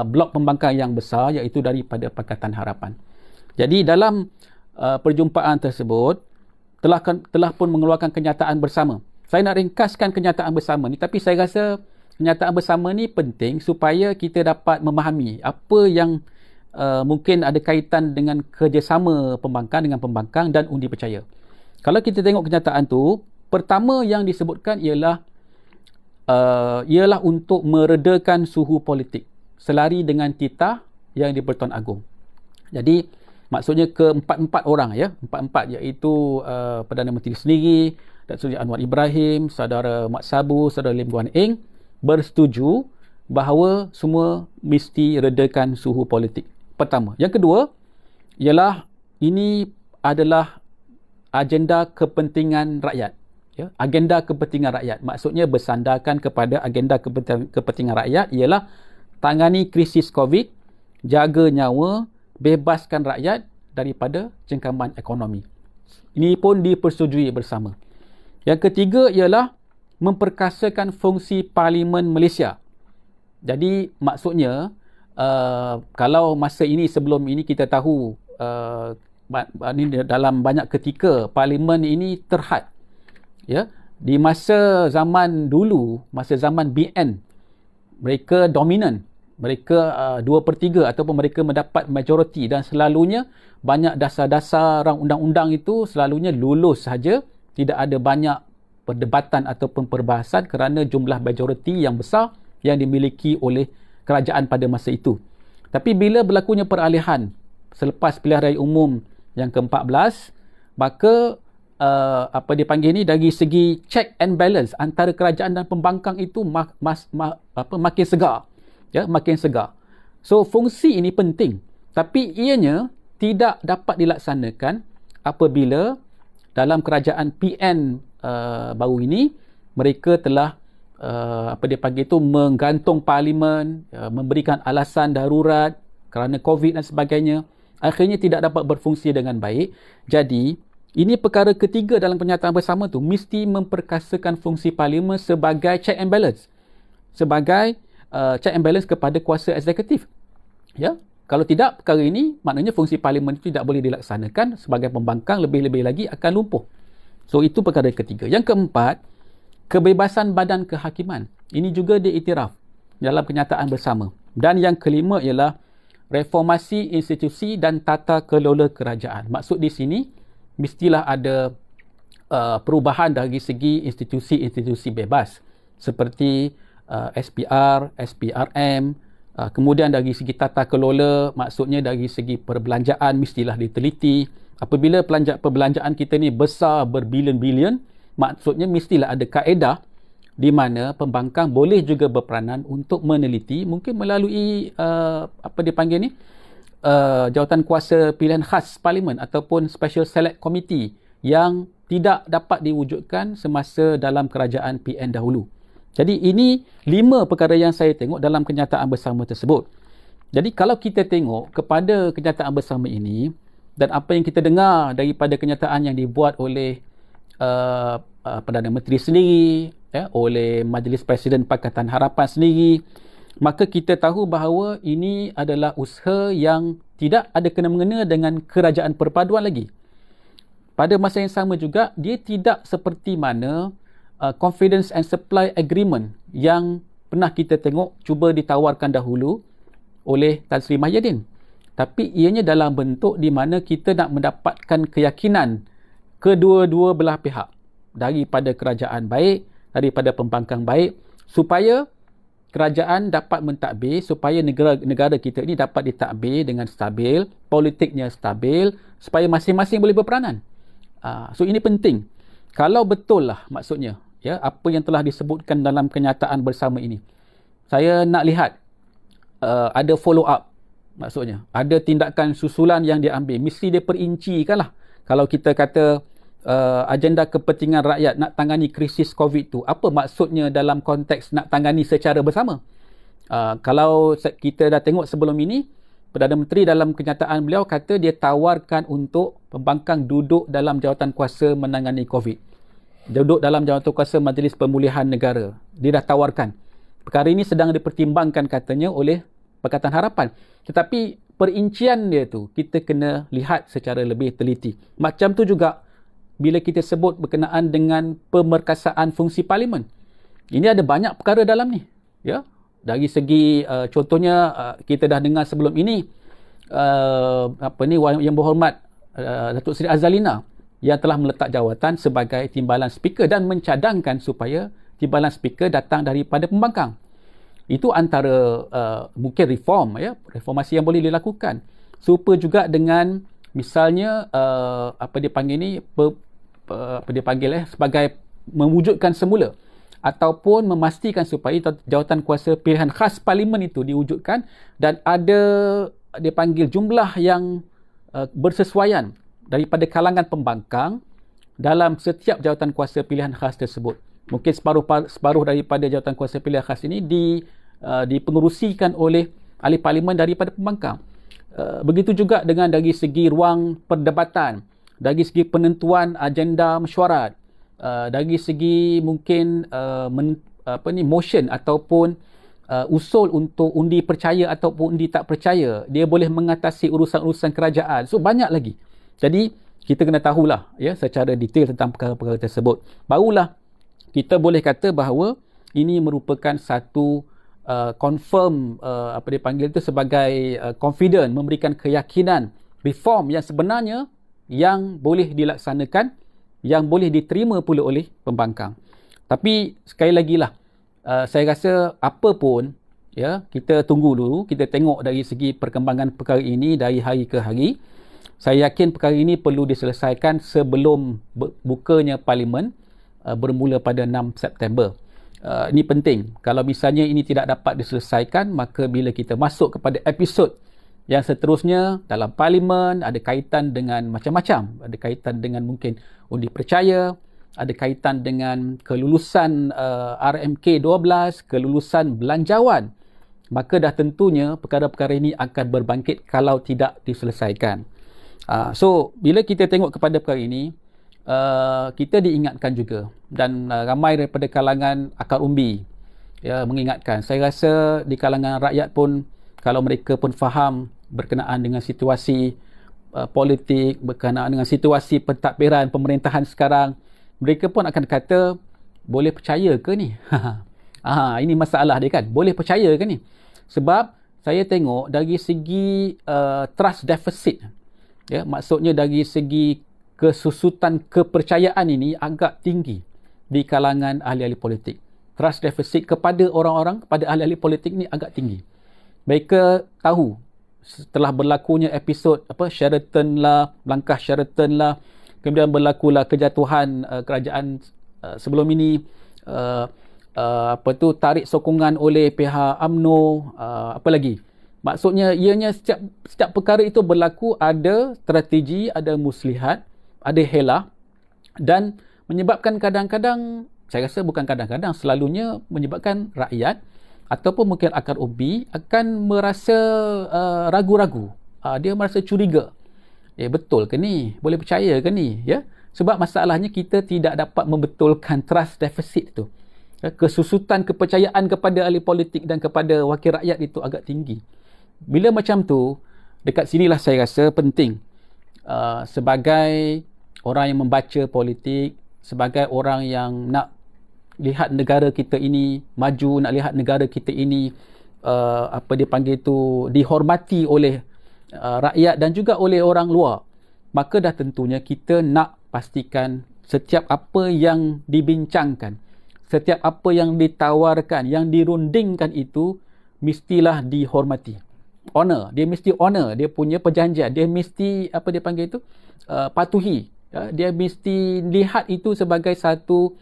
Speaker 1: blok pembangkang yang besar, iaitu daripada Pakatan Harapan. Jadi dalam perjumpaan tersebut telah pun mengeluarkan kenyataan bersama. Saya nak ringkaskan kenyataan bersama ni, tapi saya rasa kenyataan bersama ni penting supaya kita dapat memahami apa yang mungkin ada kaitan dengan kerjasama pembangkang dengan pembangkang dan undi percaya. Kalau kita tengok kenyataan tu, pertama yang disebutkan ialah untuk meredakan suhu politik selari dengan titah yang di-Pertuan Agong. Jadi maksudnya keempat-empat orang, empat-empat, iaitu Perdana Menteri sendiri, Datuk Seri Anwar Ibrahim, Saudara Mat Sabu, Saudara Lim Guan Eng bersetuju bahawa semua mesti redakan suhu politik. Pertama. Yang kedua ialah ini adalah agenda kepentingan rakyat. Agenda kepentingan rakyat. Maksudnya bersandarkan kepada agenda kepentingan rakyat ialah tangani krisis COVID, jaga nyawa, bebaskan rakyat daripada cengkaman ekonomi. Ini pun dipersetujui bersama. Yang ketiga ialah memperkasakan fungsi Parlimen Malaysia. Jadi maksudnya kalau masa ini, sebelum ini kita tahu dalam banyak ketika Parlimen ini terhad. Di masa zaman dulu, masa zaman BN, mereka dominan. Mereka 2/3 ataupun mereka mendapat majoriti, dan selalunya banyak dasar-dasar undang-undang itu selalunya lulus sahaja. Tidak ada banyak perdebatan ataupun perbahasan kerana jumlah majoriti yang besar yang dimiliki oleh kerajaan pada masa itu. Tapi bila berlakunya peralihan selepas pilihan raya umum yang ke-14, maka dari segi check and balance antara kerajaan dan pembangkang itu makin segar. Makin segar. So fungsi ini penting, tapi ianya tidak dapat dilaksanakan apabila dalam kerajaan PN baru ini mereka telah menggantung Parlimen, memberikan alasan darurat kerana COVID dan sebagainya, akhirnya tidak dapat berfungsi dengan baik. Jadi ini perkara ketiga dalam pernyataan bersama tu, mesti memperkasakan fungsi Parlimen sebagai check and balance, sebagai check and balance kepada kuasa eksekutif. Kalau tidak, perkara ini maknanya fungsi Parlimen itu tidak boleh dilaksanakan. Sebagai pembangkang, lebih-lebih lagi akan lumpuh. So itu perkara ketiga. Yang keempat, kebebasan badan kehakiman. Ini juga diiktiraf dalam kenyataan bersama. Dan yang kelima ialah reformasi institusi dan tata kelola kerajaan. Maksud di sini, mestilah ada perubahan dari segi institusi-institusi bebas seperti SPR, SPRM, kemudian dari segi tata kelola, maksudnya dari segi perbelanjaan mestilah diteliti. Apabila perbelanjaan kita ni besar berbilion-bilion, maksudnya mestilah ada kaedah di mana pembangkang boleh juga berperanan untuk meneliti, mungkin melalui jawatan kuasa pilihan khas Parlimen ataupun Special Select Committee yang tidak dapat diwujudkan semasa dalam kerajaan PN dahulu. Jadi ini 5 perkara yang saya tengok dalam kenyataan bersama tersebut. Jadi kalau kita tengok kepada kenyataan bersama ini dan apa yang kita dengar daripada kenyataan yang dibuat oleh Perdana Menteri sendiri, oleh Majlis Presiden Pakatan Harapan sendiri, maka kita tahu bahawa ini adalah usaha yang tidak ada kena-mengena dengan kerajaan perpaduan lagi. Pada masa yang sama juga, dia tidak seperti mana Confidence and Supply Agreement yang pernah kita tengok cuba ditawarkan dahulu oleh Tan Sri Mahyadin. Tapi ianya dalam bentuk di mana kita nak mendapatkan keyakinan kedua-dua belah pihak, daripada kerajaan baik, daripada pembangkang baik, supaya kerajaan dapat mentadbir, supaya negara kita ini dapat ditadbir dengan stabil, politiknya stabil, supaya masing-masing boleh berperanan. So ini penting. Kalau betul lah maksudnya, apa yang telah disebutkan dalam kenyataan bersama ini, saya nak lihat ada follow up, maksudnya ada tindakan susulan yang diambil. Mesti dia perincikan lah. Kalau kita kata agenda kepentingan rakyat nak tangani krisis COVID tu, apa maksudnya dalam konteks nak tangani secara bersama? Kalau kita dah tengok sebelum ini, Perdana Menteri dalam kenyataan beliau kata dia tawarkan untuk pembangkang duduk dalam jawatan kuasa menangani COVID. Duduk dalam jawatan kuasa Majlis Pemulihan Negara. Dia dah tawarkan. Perkara ini sedang dipertimbangkan katanya oleh Pakatan Harapan. Tetapi perincian dia tu kita kena lihat secara lebih teliti. Macam tu juga bila kita sebut berkenaan dengan pemerkasaan fungsi parlimen. Ini ada banyak perkara dalam ni. Ya. Dari segi contohnya kita dah dengar sebelum ini yang berhormat Datuk Seri Azalina yang telah meletak jawatan sebagai timbalan speaker dan mencadangkan supaya timbalan speaker datang daripada pembangkang. Itu antara mungkin reformasi yang boleh dilakukan. Serupa juga dengan misalnya sebagai mewujudkan semula ataupun memastikan supaya jawatan kuasa pilihan khas parlimen itu diwujudkan dan ada dipanggil jumlah yang bersesuaian daripada kalangan pembangkang dalam setiap jawatan kuasa pilihan khas tersebut. Mungkin separuh daripada jawatan kuasa pilihan khas ini dipengerusikan oleh ahli parlimen daripada pembangkang. Begitu juga dengan dari segi ruang perdebatan, dari segi penentuan agenda mesyuarat, dari segi mungkin motion ataupun usul untuk undi percaya ataupun undi tak percaya, dia boleh mengatasi urusan-urusan kerajaan. So banyak lagi. Jadi kita kena tahulah secara detail tentang perkara-perkara tersebut. Barulah kita boleh kata bahawa ini merupakan satu confirm sebagai confident, memberikan keyakinan reform yang sebenarnya yang boleh dilaksanakan, yang boleh diterima pula oleh pembangkang. Tapi sekali lagi lah, saya rasa apa pun, kita tunggu dulu, kita tengok dari segi perkembangan perkara ini dari hari ke hari. Saya yakin perkara ini perlu diselesaikan sebelum bukanya parlimen bermula pada 6 September. Ini penting. Kalau misalnya ini tidak dapat diselesaikan, maka bila kita masuk kepada episod yang seterusnya dalam parlimen, ada kaitan dengan macam-macam. Ada kaitan dengan mungkin undi percaya, ada kaitan dengan kelulusan RMK 12, kelulusan belanjawan. Maka dah tentunya perkara-perkara ini akan berbangkit kalau tidak diselesaikan. So, bila kita tengok kepada perkara ini, kita diingatkan juga dan ramai daripada kalangan akar umbi mengingatkan. Saya rasa di kalangan rakyat pun, kalau mereka pun faham berkenaan dengan situasi politik, berkenaan dengan situasi pentadbiran pemerintahan sekarang, mereka pun akan kata, boleh percaya ke ni? Ini masalah dia kan, boleh percaya ke ni? Sebab saya tengok dari segi trust deficit, maksudnya dari segi kesusutan kepercayaan ini agak tinggi di kalangan ahli-ahli politik. Trust deficit kepada orang-orang, kepada ahli-ahli politik ni agak tinggi. Mereka tahu setelah berlakunya episod Sheraton lah, langkah Sheraton lah, kemudian berlakulah kejatuhan kerajaan sebelum ini, tarik sokongan oleh pihak UMNO, apa lagi. Maksudnya ianya setiap perkara itu berlaku ada strategi, ada muslihat, ada helah, dan menyebabkan kadang-kadang, saya rasa bukan kadang-kadang, selalunya menyebabkan rakyat ataupun mungkin akar umbi akan merasa ragu-ragu. Dia merasa curiga. Betul ke ni? Boleh percaya ke ni? Sebab masalahnya kita tidak dapat membetulkan trust deficit tu. Kesusutan kepercayaan kepada ahli politik dan kepada wakil rakyat itu agak tinggi. Bila macam tu, dekat sinilah saya rasa penting sebagai orang yang membaca politik, sebagai orang yang nak lihat negara kita ini maju, nak lihat negara kita ini dihormati oleh rakyat dan juga oleh orang luar, maka dah tentunya kita nak pastikan setiap apa yang dibincangkan, setiap apa yang ditawarkan, yang dirundingkan itu mestilah dihormati. Honor, dia mesti honor dia punya perjanjian, dia mesti patuhi, dia mesti lihat itu sebagai satu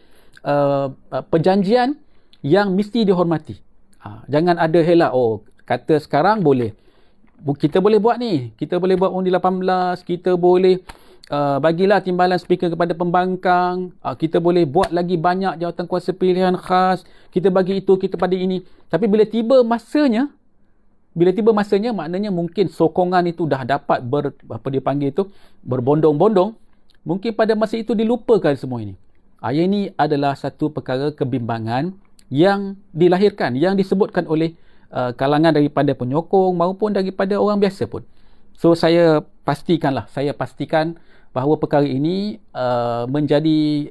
Speaker 1: perjanjian yang mesti dihormati. Jangan ada helah, kata sekarang boleh, kita boleh buat ni, kita boleh buat undi 18, kita boleh bagilah timbalan speaker kepada pembangkang, kita boleh buat lagi banyak jawatan kuasa pilihan khas, kita bagi itu, kita pada ini. Tapi bila tiba masanya, maknanya mungkin sokongan itu dah dapat berbondong-bondong, mungkin pada masa itu dilupakan semua ini. Yang ini adalah satu perkara kebimbangan yang dilahirkan, yang disebutkan oleh kalangan daripada penyokong maupun daripada orang biasa pun. So saya pastikan bahawa perkara ini menjadi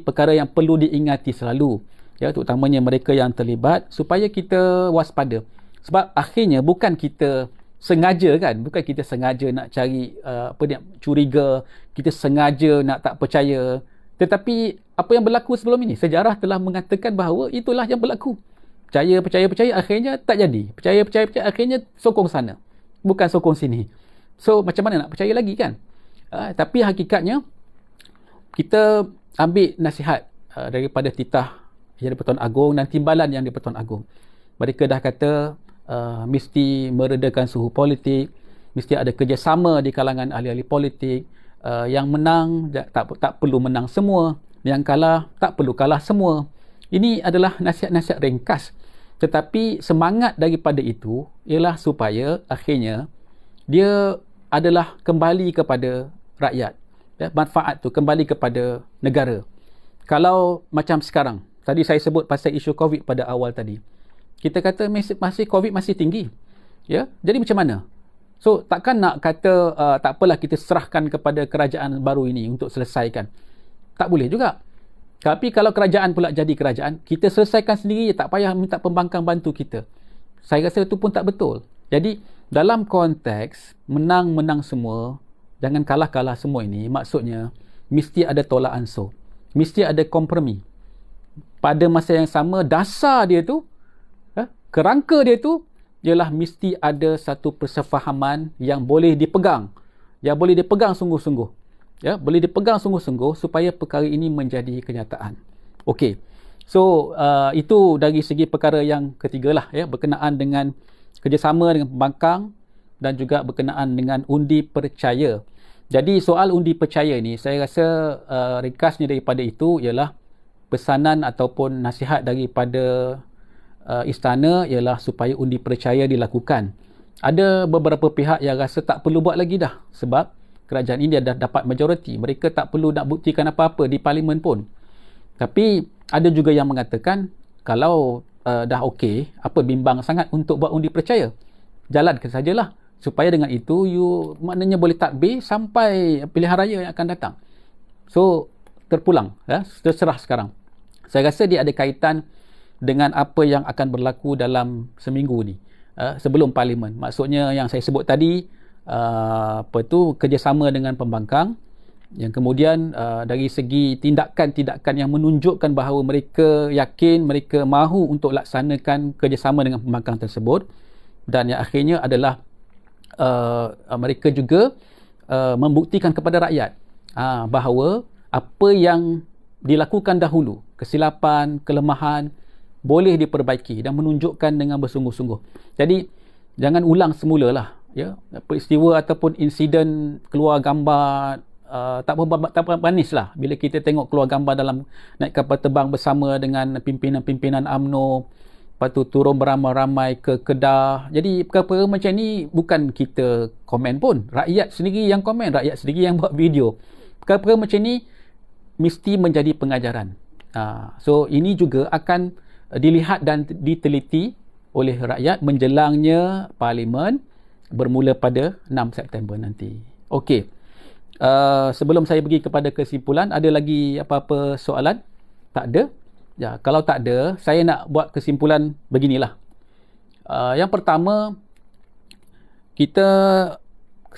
Speaker 1: perkara yang perlu diingati selalu, ya, terutamanya mereka yang terlibat, supaya kita waspada. Sebab akhirnya bukan kita sengaja nak cari curiga, kita sengaja nak tak percaya. Tetapi apa yang berlaku sebelum ini, sejarah telah mengatakan bahawa itulah yang berlaku. Percaya akhirnya tak jadi. Percaya akhirnya sokong sana, bukan sokong sini. So macam mana nak percaya lagi kan? Tapi hakikatnya kita ambil nasihat daripada titah yang di-Pertuan Agong dan timbalan yang di-Pertuan Agong. Mereka dah kata mesti meredakan suhu politik, mesti ada kerjasama di kalangan ahli-ahli politik. Yang menang tak perlu menang semua, yang kalah tak perlu kalah semua. Ini adalah nasihat-nasihat ringkas, tetapi semangat daripada itu ialah supaya akhirnya dia adalah kembali kepada rakyat, ya, manfaat tu kembali kepada negara. Kalau macam sekarang, tadi saya sebut pasal isu COVID pada awal tadi, kita kata masih COVID masih tinggi, ya, jadi macam mana? So takkan nak kata tak apalah, kita serahkan kepada kerajaan baru ini untuk selesaikan. Tak boleh juga. Tapi kalau kerajaan pula jadi kerajaan, kita selesaikan sendiri, tak payah minta pembangkang bantu kita. Saya rasa itu pun tak betul. Jadi dalam konteks menang-menang semua, jangan kalah-kalah semua ini, maksudnya mesti ada tolak ansur, mesti ada kompromi. Pada masa yang sama, dasar dia tu, kerangka dia tu ialah mesti ada satu persefahaman yang boleh dipegang, sungguh-sungguh, ya, boleh dipegang sungguh-sungguh supaya perkara ini menjadi kenyataan. Okey, so itu dari segi perkara yang ketiga lah, ya, berkenaan dengan kerjasama dengan pembangkang dan juga berkenaan dengan undi percaya. Jadi soal undi percaya ni, saya rasa ringkasnya daripada itu ialah pesanan ataupun nasihat daripada istana ialah supaya undi percaya dilakukan. Ada beberapa pihak yang rasa tak perlu buat lagi dah, sebab kerajaan ini dah dapat majoriti, mereka tak perlu nak buktikan apa-apa di parlimen pun. Tapi ada juga yang mengatakan kalau dah okey, apa bimbang sangat untuk buat undi percaya, jalankan sajalah, supaya dengan itu you maknanya boleh tadbir sampai pilihan raya yang akan datang. So terpulang, ya, terserah sekarang. Saya rasa dia ada kaitan dengan apa yang akan berlaku dalam seminggu ni, sebelum parlimen. Maksudnya yang saya sebut tadi, kerjasama dengan pembangkang, yang kemudian dari segi tindakan-tindakan yang menunjukkan bahawa mereka yakin, mereka mahu untuk laksanakan kerjasama dengan pembangkang tersebut, dan yang akhirnya adalah mereka juga membuktikan kepada rakyat bahawa apa yang dilakukan dahulu, kesilapan, kelemahan, boleh diperbaiki dan menunjukkan dengan bersungguh-sungguh. Jadi jangan ulang semula lah, ya, peristiwa ataupun insiden keluar gambar tak manis lah bila kita tengok keluar gambar dalam naik kapal terbang bersama dengan pimpinan-pimpinan UMNO, lepas tu turun beramai-ramai ke Kedah. Jadi perkara macam ni bukan kita komen pun, rakyat sendiri yang komen, rakyat sendiri yang buat video. Perkara macam ni mesti menjadi pengajaran. So ini juga akan dilihat dan diteliti oleh rakyat menjelangnya parlimen bermula pada 6 September nanti. Okey, sebelum saya pergi kepada kesimpulan, ada lagi apa-apa soalan? Tak ada? Ya, kalau tak ada, saya nak buat kesimpulan beginilah. Yang pertama, kita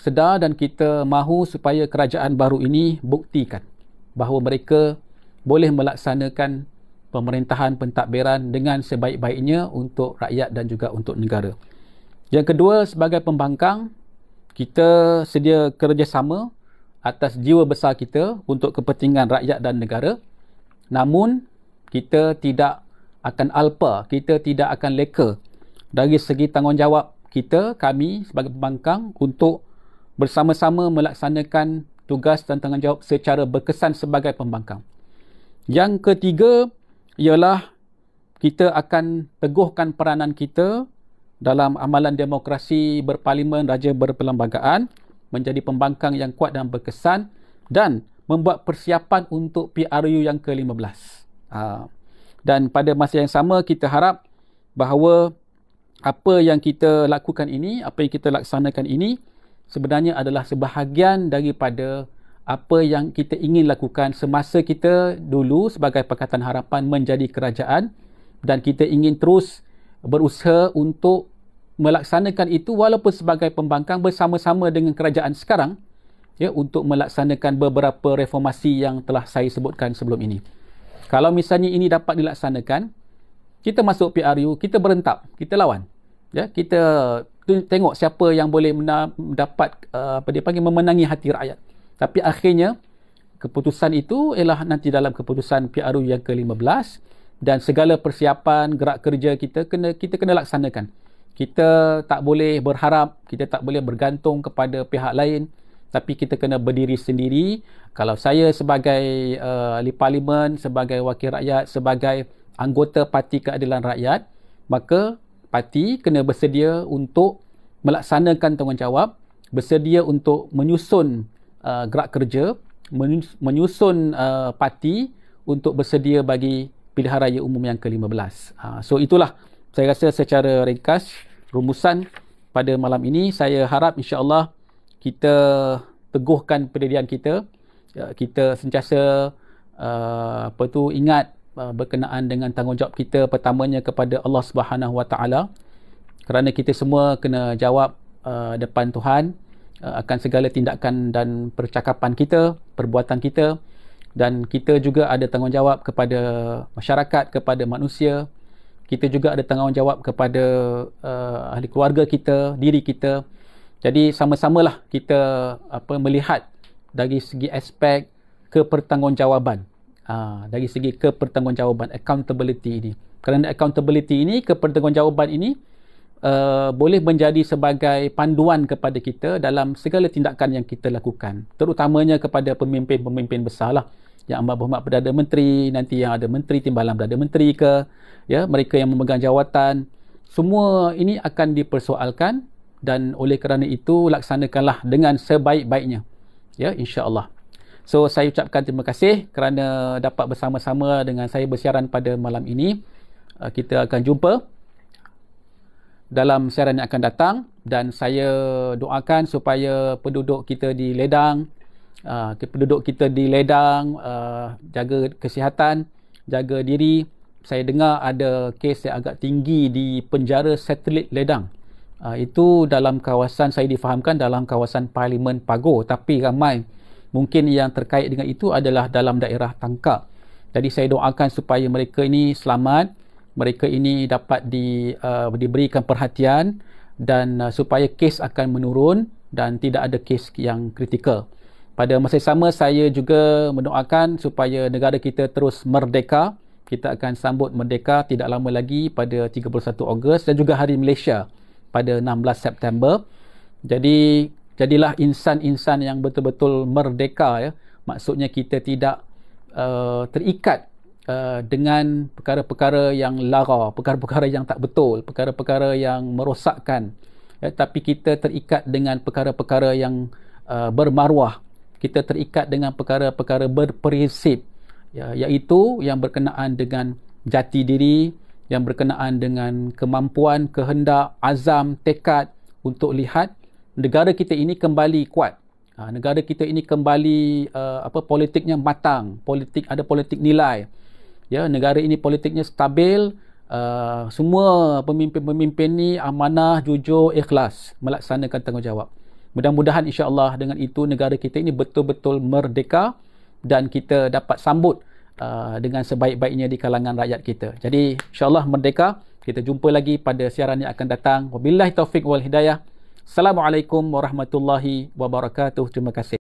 Speaker 1: sedar dan kita mahu supaya kerajaan baru ini buktikan bahawa mereka boleh melaksanakan pemerintahan pentadbiran dengan sebaik-baiknya untuk rakyat dan juga untuk negara. Yang kedua, sebagai pembangkang, kita sedia kerjasama atas jiwa besar kita untuk kepentingan rakyat dan negara. Namun, kita tidak akan alpa, kita tidak akan leka dari segi tanggungjawab kita, kami sebagai pembangkang, untuk bersama-sama melaksanakan tugas dan tanggungjawab secara berkesan sebagai pembangkang. Yang ketiga ialah kita akan teguhkan peranan kita dalam amalan demokrasi berparlimen, raja berperlembagaan, menjadi pembangkang yang kuat dan berkesan, dan membuat persiapan untuk PRU yang ke-15. Dan pada masa yang sama kita harap bahawa apa yang kita lakukan ini, apa yang kita laksanakan ini sebenarnya adalah sebahagian daripada apa yang kita ingin lakukan semasa kita dulu sebagai Pakatan Harapan menjadi kerajaan, dan kita ingin terus berusaha untuk melaksanakan itu walaupun sebagai pembangkang bersama-sama dengan kerajaan sekarang, ya, untuk melaksanakan beberapa reformasi yang telah saya sebutkan sebelum ini. Kalau misalnya ini dapat dilaksanakan, kita masuk PRU, kita berentap, kita lawan. Ya, kita tengok siapa yang boleh mendapat memenangi hati rakyat. Tapi akhirnya keputusan itu ialah nanti dalam keputusan PRU yang ke-15, dan segala persiapan gerak kerja kita kena laksanakan. Kita tak boleh berharap, kita tak boleh bergantung kepada pihak lain, tapi kita kena berdiri sendiri. Kalau saya sebagai ahli parlimen, sebagai wakil rakyat, sebagai anggota Parti Keadilan Rakyat, maka parti kena bersedia untuk melaksanakan tanggungjawab, bersedia untuk menyusun gerak kerja, menyusun parti untuk bersedia bagi pilihan raya umum yang ke-15. So itulah saya rasa secara ringkas rumusan pada malam ini. Saya harap insya-Allah kita teguhkan pendirian kita. Kita sentiasa ingat berkenaan dengan tanggungjawab kita pertamanya kepada Allah Subhanahu Wa Taala, kerana kita semua kena jawab depan Tuhan akan segala tindakan dan percakapan kita, perbuatan kita, dan kita juga ada tanggungjawab kepada masyarakat, kepada manusia. Kita juga ada tanggungjawab kepada ahli keluarga kita, diri kita. Jadi sama-samalah kita melihat dari segi aspek kepertanggungjawaban. Dari segi kepertanggungjawaban, accountability ini. Kerana accountability ini, kepertanggungjawaban ini boleh menjadi sebagai panduan kepada kita dalam segala tindakan yang kita lakukan, terutamanya kepada pemimpin-pemimpin besar lah, yang amat berhormat Perdana Menteri, nanti yang ada Menteri Timbalan Perdana Menteri ke, ya, mereka yang memegang jawatan, semua ini akan dipersoalkan, dan oleh kerana itu laksanakanlah dengan sebaik-baiknya, ya, insya-Allah. So saya ucapkan terima kasih kerana dapat bersama-sama dengan saya bersiaran pada malam ini. Kita akan jumpa dalam siaran yang akan datang, dan saya doakan supaya penduduk kita di Ledang, jaga kesihatan, jaga diri. Saya dengar ada kes yang agak tinggi di penjara satelit Ledang. Itu dalam kawasan, saya difahamkan dalam kawasan Parlimen Pagoh, tapi ramai mungkin yang terkait dengan itu adalah dalam daerah Tangkak. Jadi saya doakan supaya mereka ini selamat, mereka ini dapat diberikan perhatian, dan supaya kes akan menurun dan tidak ada kes yang kritikal. Pada masa sama saya juga mendoakan supaya negara kita terus merdeka. Kita akan sambut merdeka tidak lama lagi pada 31 Ogos, dan juga Hari Malaysia pada 16 September. Jadi jadilah insan-insan yang betul-betul merdeka, ya. Maksudnya kita tidak terikat dengan perkara-perkara yang lara, perkara-perkara yang tak betul, perkara-perkara yang merosakkan, ya, tapi kita terikat dengan perkara-perkara yang bermaruah. Kita terikat dengan perkara-perkara berprinsip, ya, iaitu yang berkenaan dengan jati diri, yang berkenaan dengan kemampuan, kehendak, azam, tekad untuk lihat negara kita ini kembali kuat. Negara kita ini kembali politiknya matang, ada politik nilai. Ya, negara ini politiknya stabil, semua pemimpin-pemimpin ni amanah, jujur, ikhlas melaksanakan tanggungjawab. Mudah-mudahan insya-Allah dengan itu negara kita ini betul-betul merdeka, dan kita dapat sambut dengan sebaik-baiknya di kalangan rakyat kita. Jadi insya-Allah merdeka. Kita jumpa lagi pada siaran yang akan datang. Wabillahi taufik wal hidayah. Assalamualaikum warahmatullahi wabarakatuh. Terima kasih.